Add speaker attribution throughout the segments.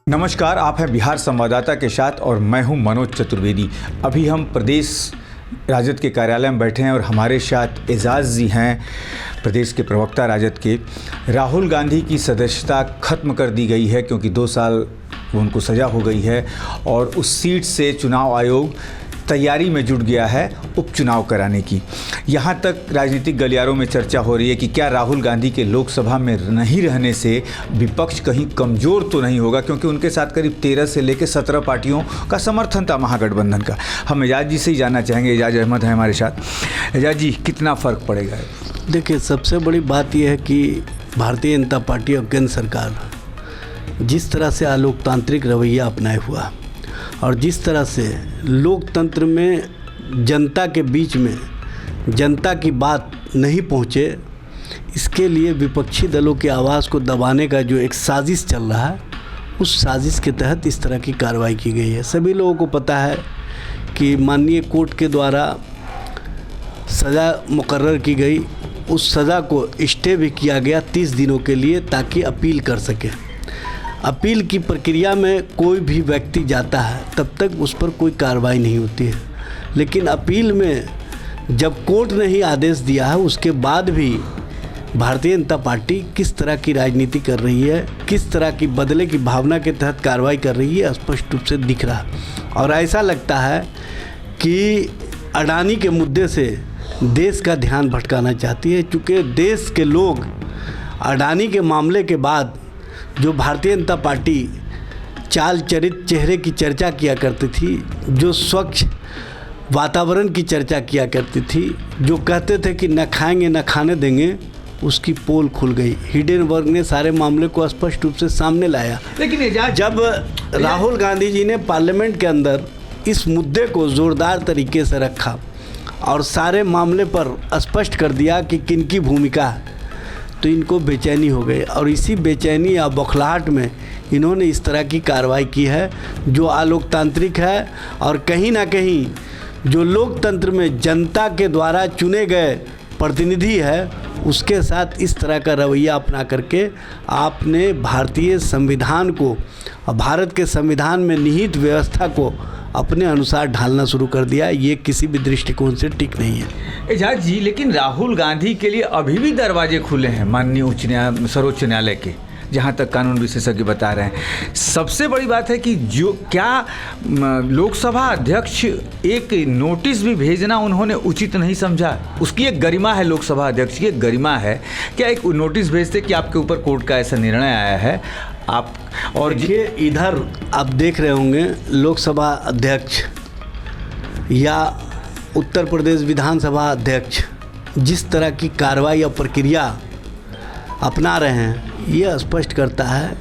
Speaker 1: नमस्कार, आप हैं बिहार संवाददाता के साथ और मैं हूं मनोज चतुर्वेदी। अभी हम प्रदेश राजद के कार्यालय में बैठे हैं और हमारे साथ एजाज जी हैं, प्रदेश के प्रवक्ता राजद के। राहुल गांधी की सदस्यता ख़त्म कर दी गई है क्योंकि 2 साल उनको सज़ा हो गई है और उस सीट से चुनाव आयोग तैयारी में जुट गया है उपचुनाव कराने की। यहाँ तक राजनीतिक गलियारों में चर्चा हो रही है कि क्या राहुल गांधी के लोकसभा में नहीं रहने से विपक्ष कहीं कमज़ोर तो नहीं होगा, क्योंकि उनके साथ करीब 13 से लेकर 17 पार्टियों का समर्थन था महागठबंधन का। हम एजाज जी से ही जानना चाहेंगे। एजाज अहमद हैं हमारे साथ। एजाज जी, कितना फ़र्क पड़ेगा?
Speaker 2: देखिए, सबसे बड़ी बात यह है कि भारतीय जनता पार्टी और केंद्र सरकार जिस तरह से अलोकतांत्रिक रवैया अपनाए हुआ और जिस तरह से लोकतंत्र में जनता के बीच में जनता की बात नहीं पहुँचे, इसके लिए विपक्षी दलों की आवाज़ को दबाने का जो एक साजिश चल रहा है, उस साजिश के तहत इस तरह की कार्रवाई की गई है। सभी लोगों को पता है कि माननीय कोर्ट के द्वारा सज़ा मुकर्रर की गई, उस सज़ा को स्टे भी किया गया 30 दिनों के लिए, ताकि अपील कर सके। अपील की प्रक्रिया में कोई भी व्यक्ति जाता है तब तक उस पर कोई कार्रवाई नहीं होती है, लेकिन अपील में जब कोर्ट ने ही आदेश दिया है, उसके बाद भी भारतीय जनता पार्टी किस तरह की राजनीति कर रही है, किस तरह की बदले की भावना के तहत कार्रवाई कर रही है, स्पष्ट रूप से दिख रहा है। और ऐसा लगता है कि अडानी के मुद्दे से देश का ध्यान भटकाना चाहती है, चूँकि देश के लोग अडानी के मामले के बाद जो भारतीय जनता पार्टी चाल चरित चेहरे की चर्चा किया करती थी, जो स्वच्छ वातावरण की चर्चा किया करती थी, जो कहते थे कि न खाएंगे न खाने देंगे, उसकी पोल खुल गई। हिडेनबर्ग ने सारे मामले को स्पष्ट रूप से सामने लाया।
Speaker 1: लेकिन
Speaker 2: जब राहुल गांधी जी ने पार्लियामेंट के अंदर इस मुद्दे को ज़ोरदार तरीके से रखा और सारे मामले पर स्पष्ट कर दिया कि किनकी भूमिका है, तो इनको बेचैनी हो गई और इसी बेचैनी या बौखलाहट में इन्होंने इस तरह की कार्रवाई की है जो अलोकतांत्रिक है। और कहीं ना कहीं जो लोकतंत्र में जनता के द्वारा चुने गए प्रतिनिधि है, उसके साथ इस तरह का रवैया अपना करके आपने भारतीय संविधान को और भारत के संविधान में निहित व्यवस्था को अपने अनुसार ढालना शुरू कर दिया। ये किसी भी दृष्टिकोण से ठीक नहीं है।
Speaker 1: एजाज जी, लेकिन राहुल गांधी के लिए अभी भी दरवाजे खुले हैं माननीय सर्वोच्च न्यायालय के, जहाँ तक कानून विशेषज्ञ बता रहे हैं। सबसे बड़ी बात है कि जो क्या लोकसभा अध्यक्ष एक नोटिस भी भेजना उन्होंने उचित नहीं समझा? उसकी एक गरिमा है, लोकसभा अध्यक्ष की एक गरिमा है। क्या एक नोटिस भेजते कि आपके ऊपर कोर्ट का ऐसा निर्णय आया है आप? और
Speaker 2: ये इधर आप देख रहे होंगे लोकसभा अध्यक्ष या उत्तर प्रदेश विधानसभा अध्यक्ष जिस तरह की कार्रवाई और प्रक्रिया अपना रहे हैं, ये स्पष्ट करता है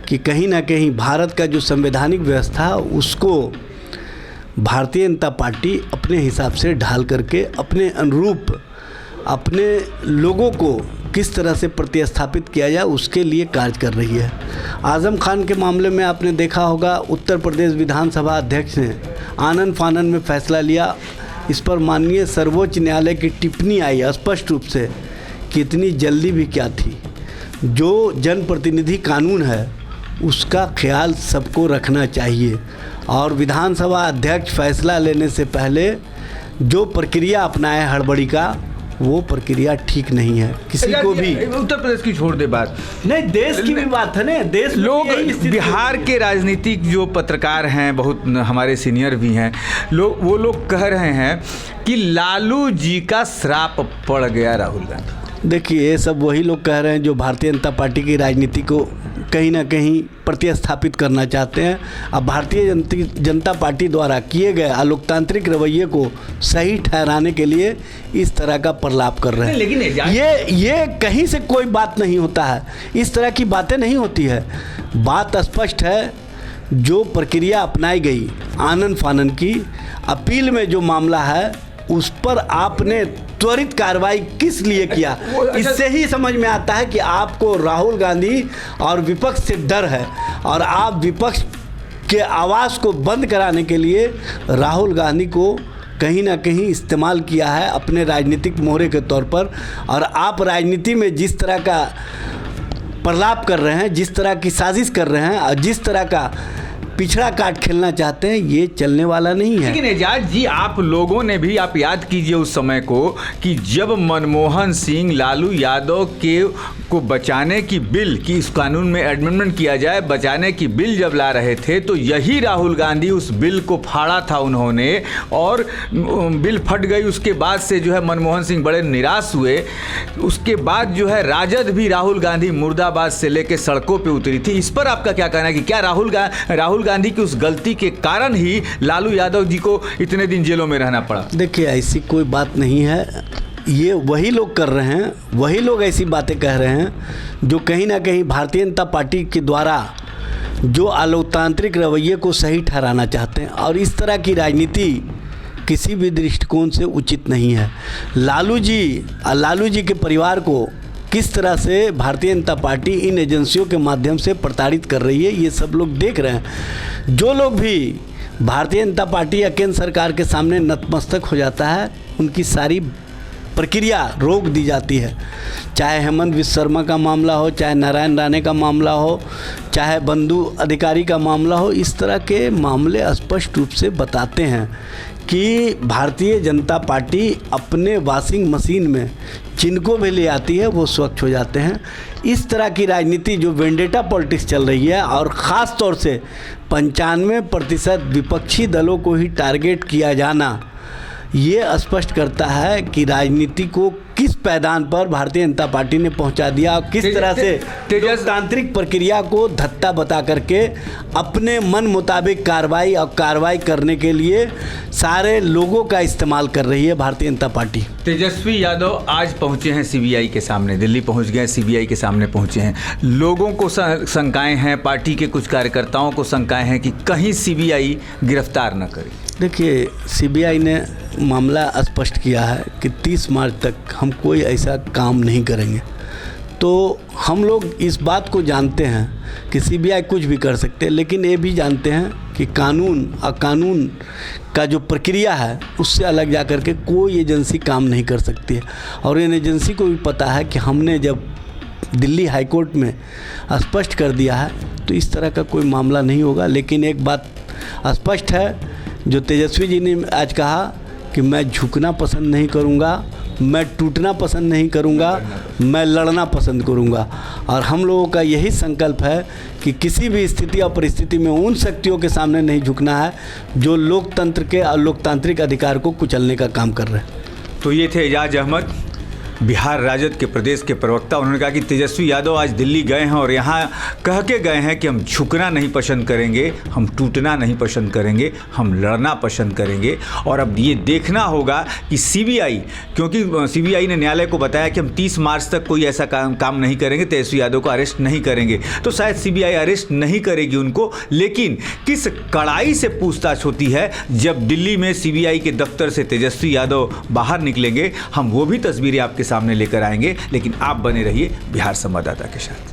Speaker 2: कि कहीं ना कहीं भारत का जो संवैधानिक व्यवस्था है उसको भारतीय जनता पार्टी अपने हिसाब से ढाल करके अपने अनुरूप अपने लोगों को किस तरह से प्रतिस्थापित किया जाए उसके लिए कार्य कर रही है। आज़म खान के मामले में आपने देखा होगा, उत्तर प्रदेश विधानसभा अध्यक्ष ने आनन फानन में फैसला लिया। इस पर माननीय सर्वोच्च न्यायालय की टिप्पणी आई स्पष्ट रूप से कि इतनी जल्दी भी क्या थी। जो जनप्रतिनिधि कानून है उसका ख्याल सबको रखना चाहिए और विधानसभा अध्यक्ष फैसला लेने से पहले जो प्रक्रिया अपनाए हड़बड़ी का, वो प्रक्रिया ठीक नहीं है। किसी को भी
Speaker 1: उत्तर प्रदेश की छोड़ दे बात,
Speaker 2: नहीं देश की भी बात है ना। देश
Speaker 1: लोग बिहार के राजनीतिक जो पत्रकार हैं, बहुत हमारे सीनियर भी हैं, वो लोग कह रहे हैं कि लालू जी का श्राप पड़ गया राहुल गांधी।
Speaker 2: देखिए, ये सब वही लोग कह रहे हैं जो भारतीय जनता पार्टी की राजनीति को कहीं ना कहीं प्रतिस्थापित करना चाहते हैं। अब भारतीय जनता पार्टी द्वारा किए गए अलोकतांत्रिक रवैये को सही ठहराने के लिए इस तरह का प्रलाप कर रहे हैं।
Speaker 1: लेकिन
Speaker 2: ये कहीं से कोई बात नहीं होता है, इस तरह की बातें नहीं होती है। बात स्पष्ट है, जो प्रक्रिया अपनाई गई आनन फानन की, अपील में जो मामला है उस पर आपने त्वरित कार्रवाई किस लिए किया, इससे ही समझ में आता है कि आपको राहुल गांधी और विपक्ष से डर है और आप विपक्ष के आवाज़ को बंद कराने के लिए राहुल गांधी को कहीं ना कहीं इस्तेमाल किया है अपने राजनीतिक मोहरे के तौर पर। और आप राजनीति में जिस तरह का प्रलाप कर रहे हैं, जिस तरह की साजिश कर रहे हैं और जिस तरह का पिछड़ा काट खेलना चाहते हैं, ये चलने वाला नहीं है।
Speaker 1: लेकिन एजाज जी, आप लोगों ने भी, आप याद कीजिए उस समय को कि जब मनमोहन सिंह लालू यादव को बचाने की बिल कि इस कानून में अमेंडमेंट किया जाए, बचाने की बिल जब ला रहे थे, तो यही राहुल गांधी उस बिल को फाड़ा था उन्होंने, और बिल फट गई। उसके बाद से जो है मनमोहन सिंह बड़े निराश हुए। उसके बाद जो है राजद भी राहुल गांधी मुर्दाबाद से लेकर सड़कों पर उतरी थी। इस पर आपका क्या कहना है कि क्या राहुल गांधी की उस गलती के कारण ही लालू यादव जी को इतने दिन जेलों में रहना पड़ा?
Speaker 2: देखिए, ऐसी कोई बात नहीं है। ये वही लोग कर रहे हैं, वही लोग ऐसी बातें कह रहे हैं जो कहीं ना कहीं भारतीय जनता पार्टी के द्वारा जो अलोकतांत्रिक रवैये को सही ठहराना चाहते हैं, और इस तरह की राजनीति किसी भी दृष्टिकोण से उचित नहीं है। लालू जी के परिवार को किस तरह से भारतीय जनता पार्टी इन एजेंसियों के माध्यम से प्रताड़ित कर रही है, ये सब लोग देख रहे हैं। जो लोग भी भारतीय जनता पार्टी या केंद्र सरकार के सामने नतमस्तक हो जाता है, उनकी सारी प्रक्रिया रोक दी जाती है। चाहे हेमंत विश्व शर्मा का मामला हो, चाहे नारायण राणे का मामला हो, चाहे बंधु अधिकारी का मामला हो, इस तरह के मामले स्पष्ट रूप से बताते हैं कि भारतीय जनता पार्टी अपने वॉशिंग मशीन में जिनको भी ले आती है वो स्वच्छ हो जाते हैं। इस तरह की राजनीति जो वेंडेटा पॉलिटिक्स चल रही है, और ख़ास तौर से 95% विपक्षी दलों को ही टारगेट किया जाना, ये स्पष्ट करता है कि राजनीति को किस पैदान पर भारतीय जनता पार्टी ने पहुंचा दिया, और किस तरह से लोकतांत्रिक प्रक्रिया को धत्ता बता करके अपने मन मुताबिक कार्रवाई करने के लिए सारे लोगों का इस्तेमाल कर रही है भारतीय जनता पार्टी।
Speaker 1: तेजस्वी यादव आज पहुंचे हैं सीबीआई के सामने, दिल्ली पहुंच गए, सीबीआई के सामने पहुंचे हैं। लोगों को शंकाएं हैं, पार्टी के कुछ कार्यकर्ताओं को शंकाएं हैं कि कहीं सीबीआई गिरफ्तार न करे।
Speaker 2: देखिए, सीबीआई ने मामला स्पष्ट किया है कि 30 मार्च तक हम कोई ऐसा काम नहीं करेंगे। तो हम लोग इस बात को जानते हैं कि सीबीआई कुछ भी कर सकते हैं, लेकिन ये भी जानते हैं कि कानून और कानून का जो प्रक्रिया है उससे अलग जा कर के कोई एजेंसी काम नहीं कर सकती है। और इन एजेंसी को भी पता है कि हमने जब दिल्ली हाई कोर्ट में स्पष्ट कर दिया है तो इस तरह का कोई मामला नहीं होगा। लेकिन एक बात स्पष्ट है, जो तेजस्वी जी ने आज कहा कि मैं झुकना पसंद नहीं करूंगा, मैं टूटना पसंद नहीं करूंगा, मैं लड़ना पसंद करूंगा। और हम लोगों का यही संकल्प है कि किसी भी स्थिति और परिस्थिति में उन शक्तियों के सामने नहीं झुकना है जो लोकतंत्र के और लोकतांत्रिक अधिकार को कुचलने का काम कर रहे हैं।
Speaker 1: तो ये थे एजाज अहमद, बिहार राजद के प्रदेश के प्रवक्ता। उन्होंने कहा कि तेजस्वी यादव आज दिल्ली गए हैं और यहाँ कह के गए हैं कि हम झुकना नहीं पसंद करेंगे, हम टूटना नहीं पसंद करेंगे, हम लड़ना पसंद करेंगे। और अब ये देखना होगा कि सीबीआई, क्योंकि सीबीआई ने न्यायालय को बताया कि हम 30 मार्च तक कोई ऐसा काम नहीं करेंगे, तेजस्वी यादव को अरेस्ट नहीं करेंगे, तो शायद सीबीआई अरेस्ट नहीं करेगी उनको। लेकिन किस कड़ाई से पूछताछ होती है जब दिल्ली में सीबीआई के दफ्तर से तेजस्वी यादव बाहर निकलेंगे, हम वो भी तस्वीरें आपके सामने लेकर आएंगे। लेकिन आप बने रहिए बिहार संवाददाता के साथ।